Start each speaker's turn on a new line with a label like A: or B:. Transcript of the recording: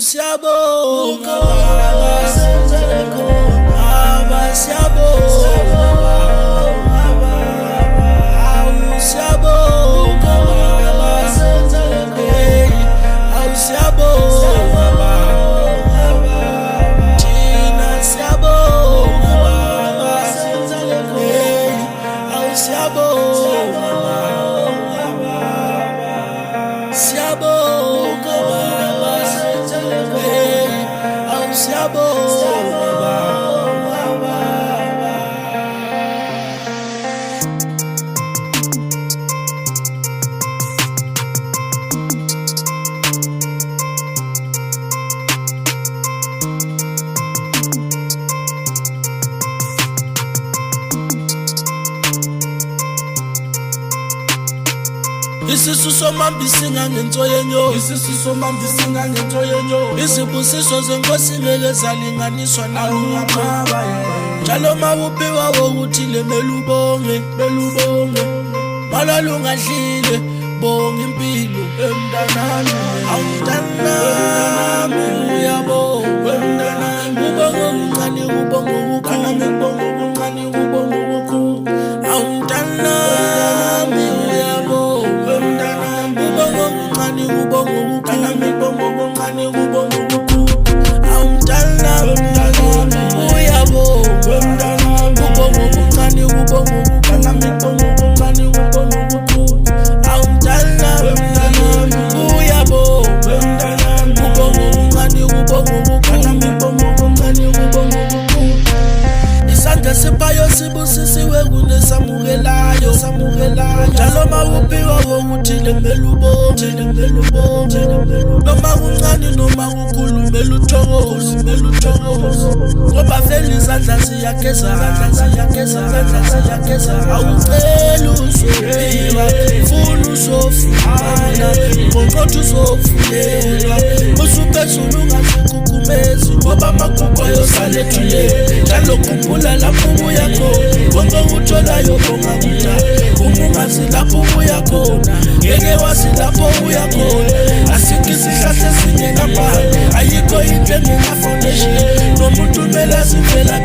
A: siyabonga Isisu somambisi ngangento yenyo Izibusiso zenkosi ngeke zalinganiswa nalutho Njalo mawuphiwa wokuthi lemele ubonge Malalo ungadlile bonga impilo emntanami Awumntanami uyabonga Ubonga uncane ubonga ukukhulu Awumntanami sibusisiwe kunesamukelayo njalo mawuphiwa wokuthi lemele ubonge noma kuncane noma kukhulu mele uthokoze ngoba vele izandla ziyageza awuceli uzophiwa funa uzofuna ngoqotho uzofulelwa usuphezulu ungazikhukhumezi ngoba amakhukho yosalethulele njalo khumbula lapho ubuya khona konke ukutholayo bonga kuda ungazi lapho ubuya khona ngeke wazi lapho ubuya khona asikho isihlahla esinye ngaphandle ayikho into engena foundation nomuntu kumele azivela